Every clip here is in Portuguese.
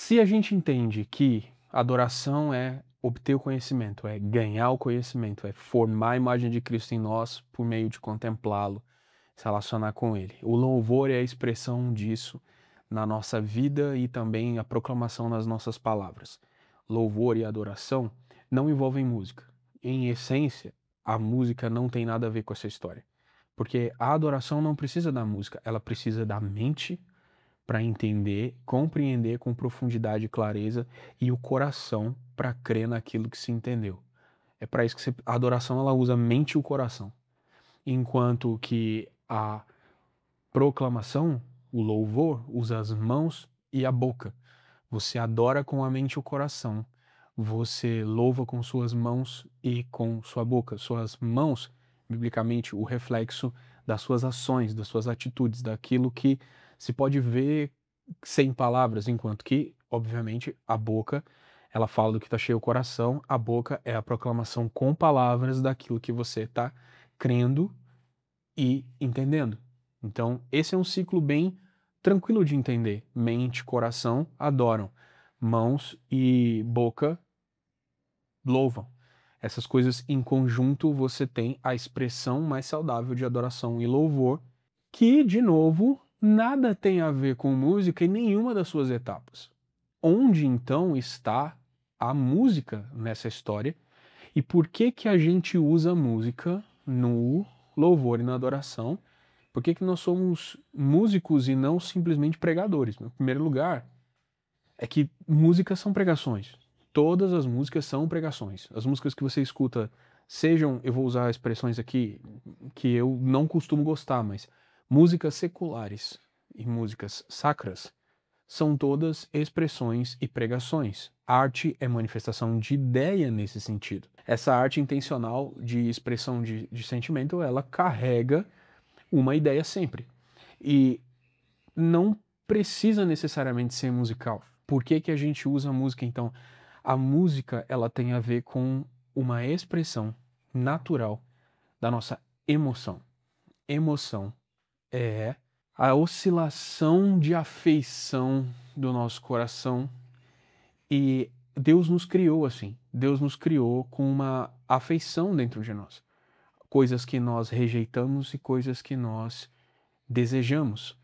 Se a gente entende que adoração é obter o conhecimento, é ganhar o conhecimento, é formar a imagem de Cristo em nós por meio de contemplá-lo, se relacionar com Ele. O louvor é a expressão disso na nossa vida e também a proclamação nas nossas palavras. Louvor e adoração não envolvem música. Em essência, a música não tem nada a ver com essa história. Porque a adoração não precisa da música, ela precisa da mente para entender, compreender com profundidade e clareza e o coração para crer naquilo que se entendeu. É para isso que a adoração ela usa a mente e o coração. Enquanto que a proclamação, o louvor, usa as mãos e a boca. Você adora com a mente e o coração. Você louva com suas mãos e com sua boca. Suas mãos, biblicamente, o reflexo das suas ações, das suas atitudes, daquilo que se pode ver sem palavras, enquanto que, obviamente, a boca, ela fala do que está cheio o coração, a boca é a proclamação com palavras daquilo que você está crendo e entendendo. Então, esse é um ciclo bem tranquilo de entender. Mente e coração adoram, mãos e boca louvam. Essas coisas em conjunto você tem a expressão mais saudável de adoração e louvor, que, de novo, nada tem a ver com música em nenhuma das suas etapas. Onde então está a música nessa história e por que que a gente usa música no louvor e na adoração? Por que que nós somos músicos e não simplesmente pregadores? Em primeiro lugar, é que músicas são pregações. Todas as músicas são pregações. As músicas que você escuta, sejam, eu vou usar expressões aqui que eu não costumo gostar, mas músicas seculares e músicas sacras são todas expressões e pregações. Arte é manifestação de ideia nesse sentido. Essa arte intencional de expressão de sentimento, ela carrega uma ideia sempre. E não precisa necessariamente ser musical. Por que que a gente usa a música, então? A música, ela tem a ver com uma expressão natural da nossa emoção. Emoção é a oscilação de afeição do nosso coração e Deus nos criou assim. Deus nos criou com uma afeição dentro de nós. Coisas que nós rejeitamos e coisas que nós desejamos.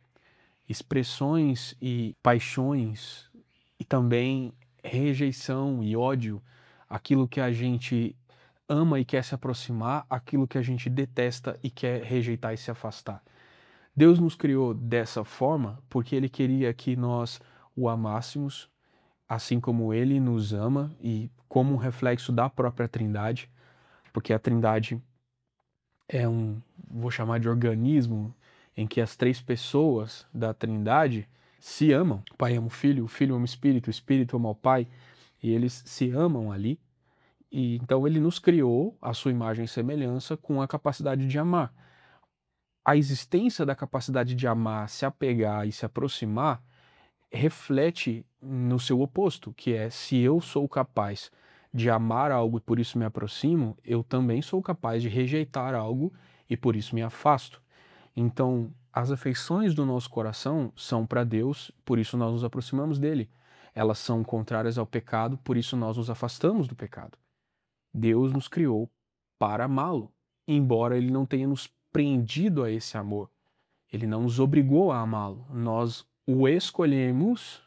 Expressões e paixões e também rejeição e ódio, aquilo que a gente ama e quer se aproximar, aquilo que a gente detesta e quer rejeitar e se afastar. Deus nos criou dessa forma porque Ele queria que nós o amássemos, assim como Ele nos ama e como um reflexo da própria Trindade, porque a Trindade é vou chamar de organismo, em que as três pessoas da Trindade se amam. O Pai ama o Filho ama o Espírito ama o Pai, e eles se amam ali. E então ele nos criou à sua imagem e semelhança com a capacidade de amar. A existência da capacidade de amar, se apegar e se aproximar reflete no seu oposto, que é se eu sou capaz de amar algo e por isso me aproximo, eu também sou capaz de rejeitar algo e por isso me afasto. Então, as afeições do nosso coração são para Deus, por isso nós nos aproximamos dele. Elas são contrárias ao pecado, por isso nós nos afastamos do pecado. Deus nos criou para amá-lo, embora ele não tenha nos prendido a esse amor. Ele não nos obrigou a amá-lo. Nós o escolhemos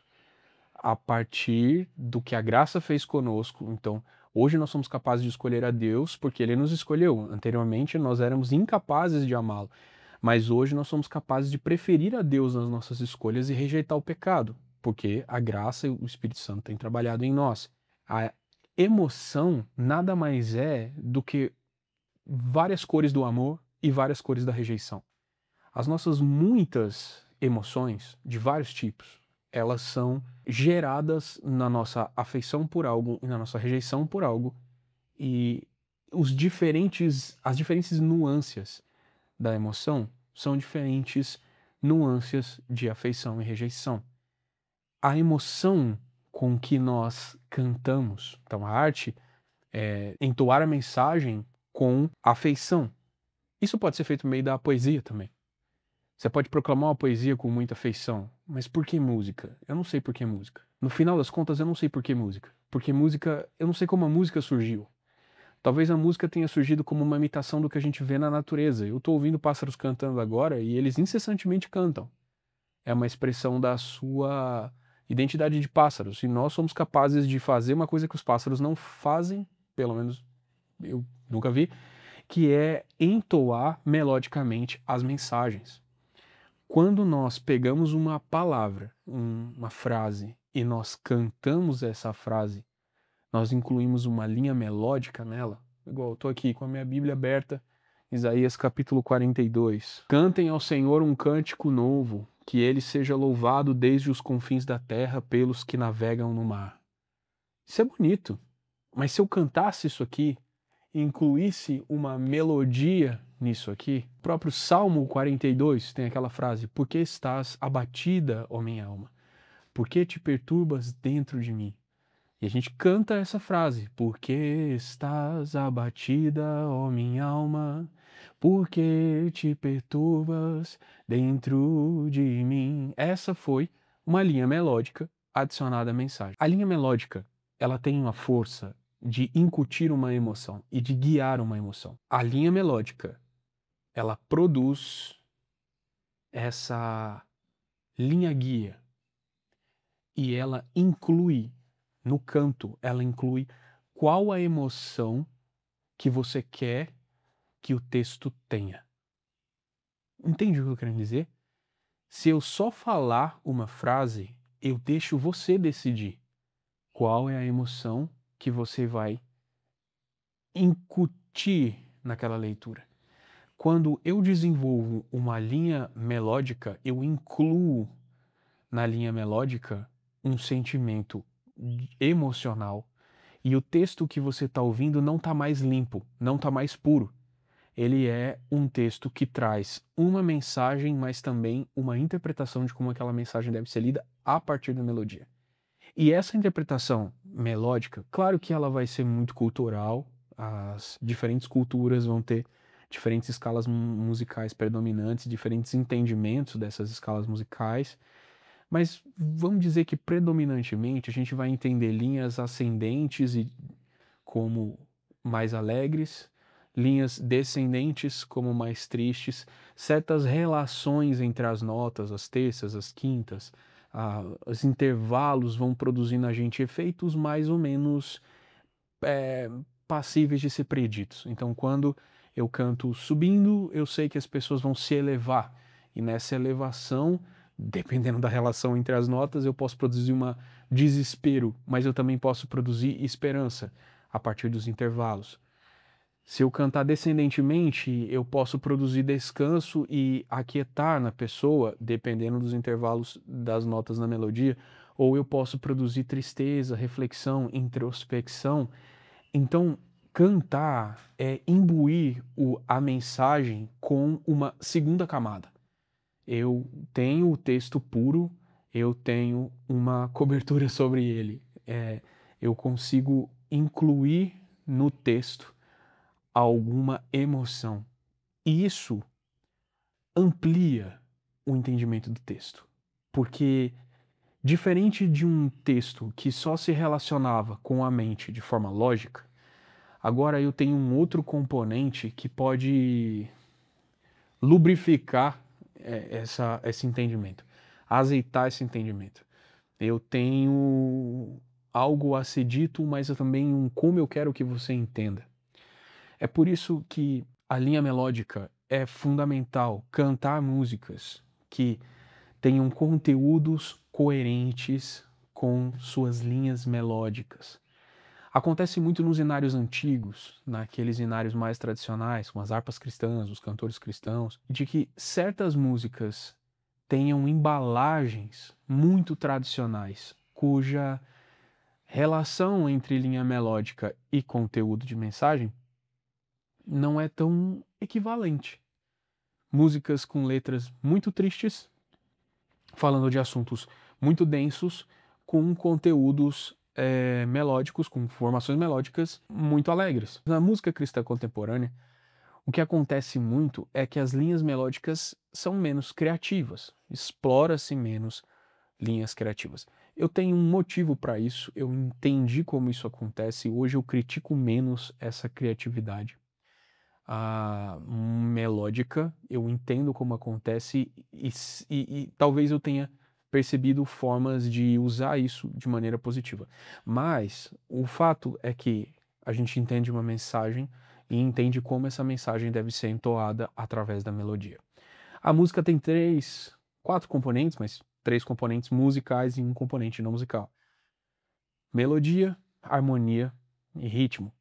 a partir do que a graça fez conosco. Então, hoje nós somos capazes de escolher a Deus porque ele nos escolheu. Anteriormente, nós éramos incapazes de amá-lo. Mas hoje nós somos capazes de preferir a Deus nas nossas escolhas e rejeitar o pecado, porque a graça e o Espírito Santo têm trabalhado em nós. A emoção nada mais é do que várias cores do amor e várias cores da rejeição. As nossas muitas emoções, de vários tipos, elas são geradas na nossa afeição por algo e na nossa rejeição por algo, e as diferentes nuances da emoção são diferentes nuances de afeição e rejeição. A emoção com que nós cantamos, então a arte é entoar a mensagem com afeição. Isso pode ser feito por meio da poesia também. Você pode proclamar uma poesia com muita afeição, mas por que música? Eu não sei por que música. No final das contas, eu não sei por que música. Porque música, eu não sei como a música surgiu. Talvez a música tenha surgido como uma imitação do que a gente vê na natureza. Eu estou ouvindo pássaros cantando agora e eles incessantemente cantam. É uma expressão da sua identidade de pássaros. E nós somos capazes de fazer uma coisa que os pássaros não fazem, pelo menos eu nunca vi, que é entoar melodicamente as mensagens. Quando nós pegamos uma palavra, uma frase, e nós cantamos essa frase, nós incluímos uma linha melódica nela. Igual eu estou aqui com a minha Bíblia aberta, Isaías capítulo 42. Cantem ao Senhor um cântico novo, que ele seja louvado desde os confins da terra pelos que navegam no mar. Isso é bonito, mas se eu cantasse isso aqui, incluísse uma melodia nisso aqui, o próprio Salmo 42 tem aquela frase: por que estás abatida, ó minha alma? Por que te perturbas dentro de mim? E a gente canta essa frase: por que estás abatida, ó minha alma? Por que te perturbas dentro de mim? Essa foi uma linha melódica adicionada à mensagem. A linha melódica, ela tem uma força de incutir uma emoção e de guiar uma emoção. A linha melódica, ela produz essa linha guia e ela inclui no canto, ela inclui qual a emoção que você quer que o texto tenha. Entende o que eu quero dizer? Se eu só falar uma frase, eu deixo você decidir qual é a emoção que você vai incutir naquela leitura. Quando eu desenvolvo uma linha melódica, eu incluo na linha melódica um sentimento emocional e o texto que você está ouvindo não está mais limpo, não está mais puro. Ele é um texto que traz uma mensagem, mas também uma interpretação de como aquela mensagem deve ser lida a partir da melodia. E essa interpretação melódica, claro que ela vai ser muito cultural, as diferentes culturas vão ter diferentes escalas musicais predominantes, diferentes entendimentos dessas escalas musicais, mas vamos dizer que predominantemente a gente vai entender linhas ascendentes e como mais alegres, linhas descendentes como mais tristes, certas relações entre as notas, as terças, as quintas, os intervalos vão produzir na gente efeitos mais ou menos passíveis de ser preditos. Então, quando eu canto subindo, eu sei que as pessoas vão se elevar, e nessa elevação, dependendo da relação entre as notas, eu posso produzir um desespero, mas eu também posso produzir esperança a partir dos intervalos. Se eu cantar descendentemente, eu posso produzir descanso e aquietar na pessoa, dependendo dos intervalos das notas na melodia, ou eu posso produzir tristeza, reflexão, introspecção. Então, cantar é imbuir a mensagem com uma segunda camada. Eu tenho o texto puro, eu tenho uma cobertura sobre ele. Eu consigo incluir no texto alguma emoção. E isso amplia o entendimento do texto. Porque, diferente de um texto que só se relacionava com a mente de forma lógica, agora eu tenho um outro componente que pode lubrificar esse entendimento, azeitar esse entendimento. Eu tenho algo a ser dito, mas eu também como eu quero que você entenda. É por isso que a linha melódica é fundamental. Cantar músicas que tenham conteúdos coerentes com suas linhas melódicas. Acontece muito nos inários antigos, naqueles inários mais tradicionais, com as harpas cristãs, os cantores cristãos, de que certas músicas tenham embalagens muito tradicionais, cuja relação entre linha melódica e conteúdo de mensagem não é tão equivalente. Músicas com letras muito tristes, falando de assuntos muito densos, com conteúdos melódicos, com formações melódicas muito alegres. Na música cristã contemporânea, o que acontece muito é que as linhas melódicas são menos criativas, explora-se menos linhas criativas. Eu tenho um motivo para isso, eu entendi como isso acontece, hoje eu critico menos essa criatividade. Melódica, eu entendo como acontece e talvez eu tenha percebido formas de usar isso de maneira positiva. Mas o fato é que a gente entende uma mensagem e entende como essa mensagem deve ser entoada através da melodia. A música tem 4 componentes, mas 3 componentes musicais e um componente não musical. Melodia, harmonia e ritmo.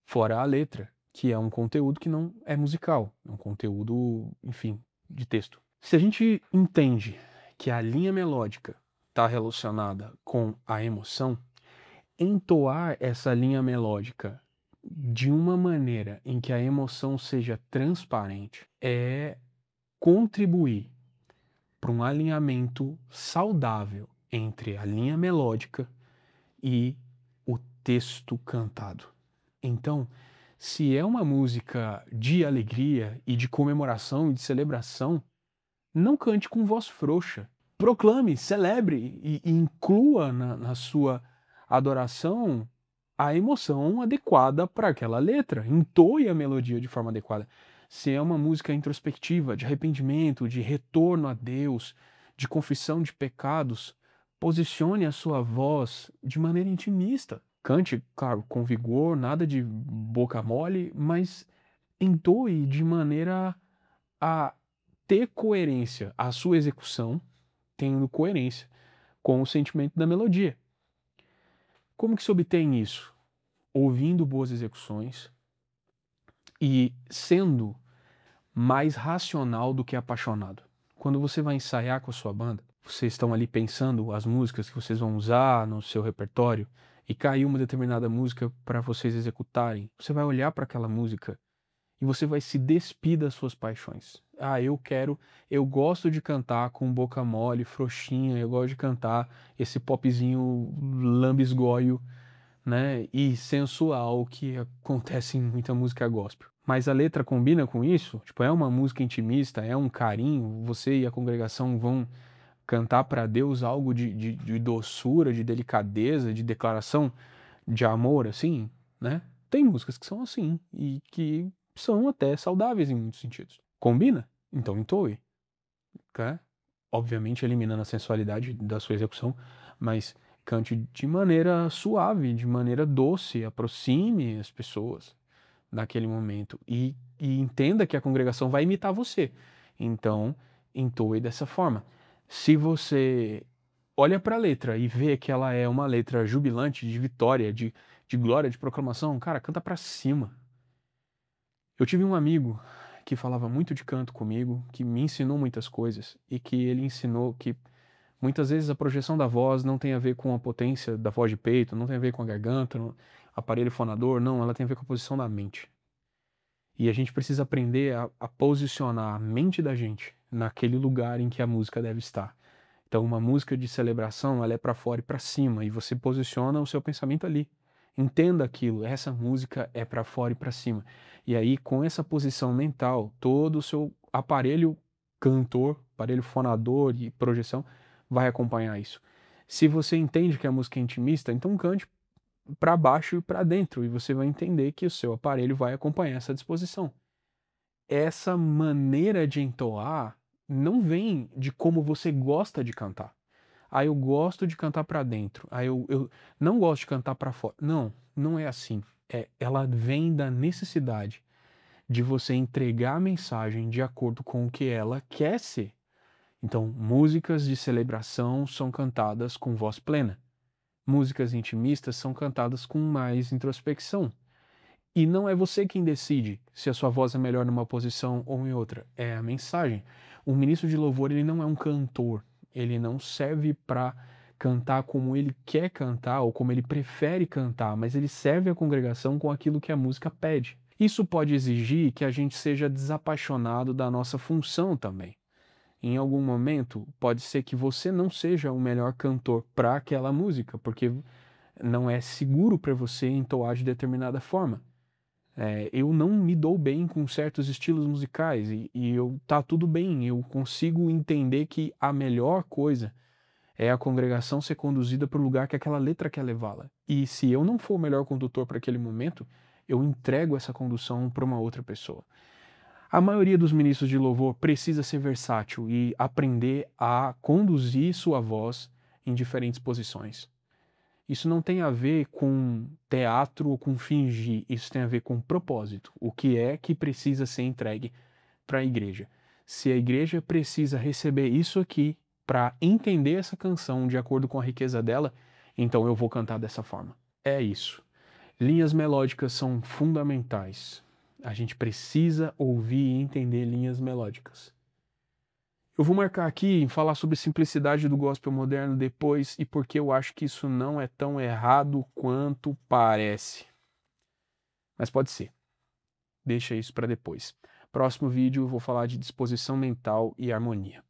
Fora a letra, que é um conteúdo que não é musical, é um conteúdo, enfim, de texto. Se a gente entende que a linha melódica está relacionada com a emoção, entoar essa linha melódica de uma maneira em que a emoção seja transparente é contribuir para um alinhamento saudável entre a linha melódica e o texto cantado. Então, se é uma música de alegria e de comemoração e de celebração, não cante com voz frouxa. Proclame, celebre e inclua na sua adoração a emoção adequada para aquela letra. Entoe a melodia de forma adequada. Se é uma música introspectiva, de arrependimento, de retorno a Deus, de confissão de pecados, posicione a sua voz de maneira intimista. Cante, claro, com vigor, nada de boca mole, mas entoe de maneira a ter coerência, a sua execução tendo coerência com o sentimento da melodia. Como que se obtém isso? Ouvindo boas execuções e sendo mais racional do que apaixonado. Quando você vai ensaiar com a sua banda, vocês estão ali pensando as músicas que vocês vão usar no seu repertório e caiu uma determinada música para vocês executarem. Você vai olhar para aquela música e você vai se despir das suas paixões. Eu gosto de cantar com boca mole, frouxinha, eu gosto de cantar esse popzinho lambisgoio, né, e sensual que acontece em muita música gospel. Mas a letra combina com isso? Tipo, é uma música intimista, é um carinho, você e a congregação vão cantar para Deus algo de doçura, de delicadeza, de declaração de amor, assim, né? Tem músicas que são assim e que são até saudáveis em muitos sentidos. Combina? Então entoe, tá? Obviamente eliminando a sensualidade da sua execução, mas cante de maneira suave, de maneira doce, aproxime as pessoas naquele momento e entenda que a congregação vai imitar você. Então, entoe dessa forma. Se você olha para a letra e vê que ela é uma letra jubilante, de vitória, de glória, de proclamação, cara, canta para cima. Eu tive um amigo que falava muito de canto comigo, que me ensinou muitas coisas e que ele ensinou que muitas vezes a projeção da voz não tem a ver com a potência da voz de peito, não tem a ver com a garganta, aparelho fonador, não, ela tem a ver com a posição da mente. E a gente precisa aprender a posicionar a mente da gente naquele lugar em que a música deve estar. Então, uma música de celebração, ela é para fora e para cima, e você posiciona o seu pensamento ali. Entenda aquilo, essa música é para fora e para cima. E aí, com essa posição mental, todo o seu aparelho cantor, aparelho fonador e projeção vai acompanhar isso. Se você entende que a música é intimista, então cante para baixo e para dentro, e você vai entender que o seu aparelho vai acompanhar essa disposição. Essa maneira de entoar não vem de como você gosta de cantar. Eu gosto de cantar para dentro. Eu não gosto de cantar para fora. Não, não é assim. Ela vem da necessidade de você entregar a mensagem de acordo com o que ela quer ser. Então, músicas de celebração são cantadas com voz plena. Músicas intimistas são cantadas com mais introspecção. E não é você quem decide se a sua voz é melhor numa posição ou em outra. É a mensagem. O ministro de louvor, ele não é um cantor. Ele não serve para cantar como ele quer cantar ou como ele prefere cantar, mas ele serve a congregação com aquilo que a música pede. Isso pode exigir que a gente seja desapaixonado da nossa função também. Em algum momento, pode ser que você não seja o melhor cantor para aquela música, porque não é seguro para você entoar de determinada forma. Eu não me dou bem com certos estilos musicais e tá tudo bem, eu consigo entender que a melhor coisa É a congregação ser conduzida para o lugar que aquela letra quer levá-la. E se eu não for o melhor condutor para aquele momento, eu entrego essa condução para uma outra pessoa. A maioria dos ministros de louvor precisa ser versátil e aprender a conduzir sua voz em diferentes posições. Isso não tem a ver com teatro ou com fingir, isso tem a ver com propósito. O que é que precisa ser entregue para a igreja? Se a igreja precisa receber isso aqui para entender essa canção de acordo com a riqueza dela, então eu vou cantar dessa forma. É isso. Linhas melódicas são fundamentais. A gente precisa ouvir e entender linhas melódicas. Eu vou marcar aqui em falar sobre simplicidade do gospel moderno depois e porque eu acho que isso não é tão errado quanto parece. Mas pode ser. Deixa isso para depois. Próximo vídeo eu vou falar de disposição mental e harmonia.